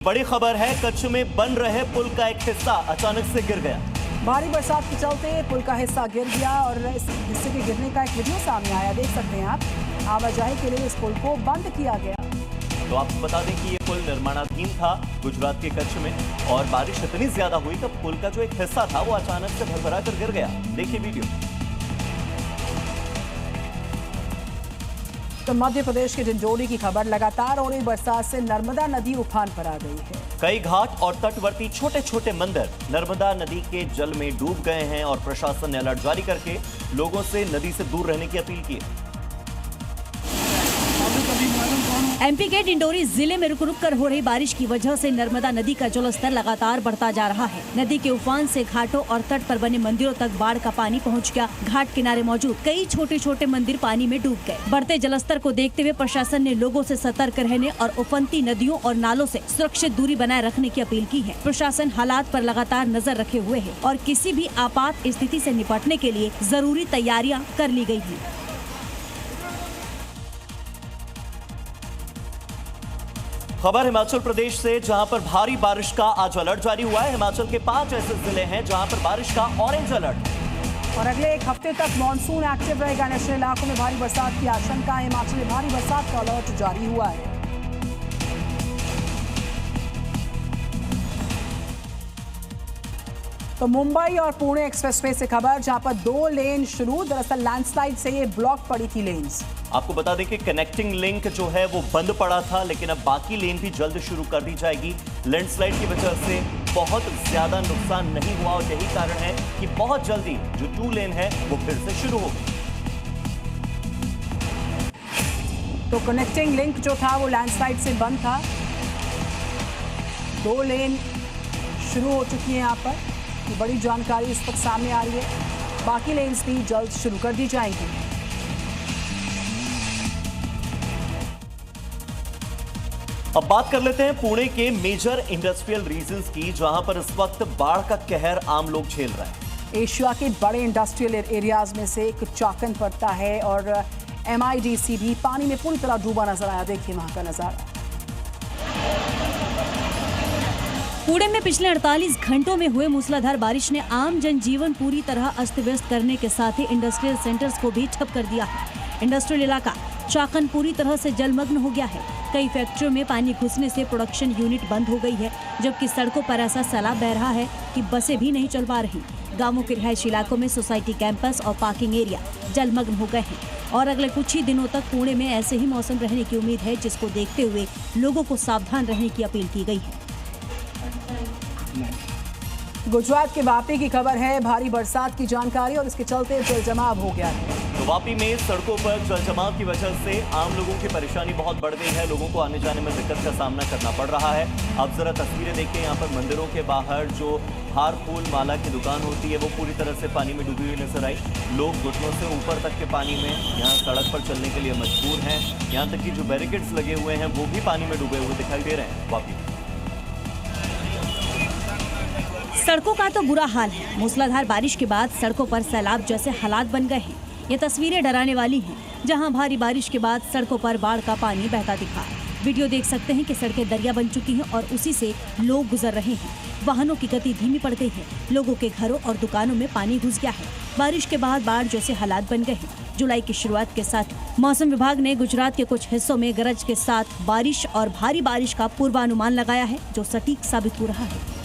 बड़ी खबर है, कच्छ में बन रहे पुल का एक हिस्सा अचानक से गिर गया। भारी बरसात के चलते पुल का हिस्सा गिर गया और इस हिस्से के गिरने का एक वीडियो सामने आया, देख सकते हैं आप। आवाजाही के लिए इस पुल को बंद किया गया। तो आपको बता दें कि ये पुल निर्माणाधीन था गुजरात के कच्छ में, और बारिश इतनी ज्यादा हुई कि पुल का जो एक हिस्सा था वो अचानक से भरभरा कर गिर गया। देखिए वीडियो। तो मध्य प्रदेश के डिंडोरी की खबर, लगातार हो रही बरसात से नर्मदा नदी उफान पर आ गई है। कई घाट और तटवर्ती छोटे छोटे मंदिर नर्मदा नदी के जल में डूब गए हैं और प्रशासन ने अलर्ट जारी करके लोगों से नदी से दूर रहने की अपील की है। एमपी के डिंडोरी जिले में रुक रुक कर हो रही बारिश की वजह से नर्मदा नदी का जलस्तर लगातार बढ़ता जा रहा है। नदी के उफान से घाटों और तट पर बने मंदिरों तक बाढ़ का पानी पहुंच गया। घाट किनारे मौजूद कई छोटे छोटे मंदिर पानी में डूब गए। बढ़ते जलस्तर को देखते हुए प्रशासन ने लोगों से सतर्क रहने और उफनती नदियों और नालों से सुरक्षित दूरी बनाए रखने की अपील की है। प्रशासन हालात पर लगातार नजर रखे हुए है और किसी भी आपात स्थिति से निपटने के लिए जरूरी तैयारियां कर ली गयी है। खबर हिमाचल प्रदेश से, जहां पर भारी बारिश का आज अलर्ट जारी हुआ है। हिमाचल के 5 ऐसे जिले हैं जहां पर बारिश का ऑरेंज अलर्ट। और अगले एक हफ्ते तक मॉनसून एक्टिव रहेगा। निचले इलाकों में भारी बरसात की आशंका है। हिमाचल में भारी बरसात का अलर्ट जारी हुआ है। तो मुंबई और पुणे एक्सप्रेसवे से खबर, जहां पर 2 लेन शुरू। दरअसल लैंडस्लाइड से ये ब्लॉक पड़ी थी लेन्स। आपको बता दें कि कनेक्टिंग लिंक जो है वो बंद पड़ा था, लेकिन अब बाकी लेन भी जल्द शुरू कर दी जाएगी। लैंडस्लाइड की वजह से बहुत ज्यादा नुकसान नहीं हुआ और यही कारण है कि बहुत जल्दी जो 2 लेन है वो फिर से शुरू होगी। तो कनेक्टिंग लिंक जो था वो लैंडस्लाइड से बंद था। 2 लेन शुरू हो चुकी है यहाँ पर। ये बड़ी जानकारी इस वक्त सामने आ रही है। बाकी लेन्स भी जल्द शुरू कर दी जाएंगी। अब बात कर लेते हैं पुणे के मेजर इंडस्ट्रियल रीजन्स की, जहां पर इस वक्त बाढ़ का कहर आम लोग झेल रहे हैं। एशिया के बड़े इंडस्ट्रियल एरियाज में से एक चाकन पड़ता है और MIDC भी पानी में पूरी तरह डूबा नजर आया। देखिए वहां का नजारा। पुणे में पिछले 48 घंटों में हुए मूसलाधार बारिश ने आम जनजीवन पूरी तरह अस्त व्यस्त करने के साथ ही इंडस्ट्रियल सेंटर्स को भी ठप कर दिया है। इंडस्ट्रियल इलाका चाकन पूरी तरह से जलमग्न हो गया है। कई फैक्ट्रियों में पानी घुसने से प्रोडक्शन यूनिट बंद हो गई है, जबकि सड़कों पर ऐसा सैलाब बह रहा है कि बसें भी नहीं चल पा रही। गांवों के रिहायशी इलाकों में सोसाइटी कैंपस और पार्किंग एरिया जलमग्न हो गए हैं और अगले कुछ ही दिनों तक पुणे में ऐसे ही मौसम रहने की उम्मीद है, जिसको देखते हुए लोगों को सावधान रहने की अपील की गई है। गुजरात के वापी की खबर है। भारी बरसात की जानकारी और इसके चलते जलजमाव हो गया है। तो वापी में सड़कों पर जलजमाव की वजह से आम लोगों की परेशानी बहुत बढ़ गई है। लोगों को आने जाने में दिक्कत का सामना करना पड़ रहा है। अब जरा तस्वीरें देखिए। यहाँ पर मंदिरों के बाहर जो हार फूल माला की दुकान होती है वो पूरी तरह से पानी में डूबी हुई नजर आई। लोग घुटनों से ऊपर तक के पानी में यहाँ सड़क पर चलने के लिए मजबूर हैं। यहाँ तक कि जो बैरिकेड्स लगे हुए हैं वो भी पानी में डूबे हुए दिखाई दे रहे हैं वापी में। सड़कों का तो बुरा हाल है। मूसलाधार बारिश के बाद सड़कों पर सैलाब जैसे हालात बन गए हैं। ये तस्वीरें डराने वाली हैं, जहां भारी बारिश के बाद सड़कों पर बाढ़ का पानी बहता दिखा। वीडियो देख सकते हैं कि सड़कें दरिया बन चुकी हैं और उसी से लोग गुजर रहे हैं। वाहनों की गति धीमी पड़ गई है। लोगों के घरों और दुकानों में पानी घुस गया है। बारिश के बाद बाढ़ जैसे हालात बन गए हैं। जुलाई की शुरुआत के साथ मौसम विभाग ने गुजरात के कुछ हिस्सों में गरज के साथ बारिश और भारी बारिश का पूर्वानुमान लगाया है, जो सटीक साबित हो रहा है।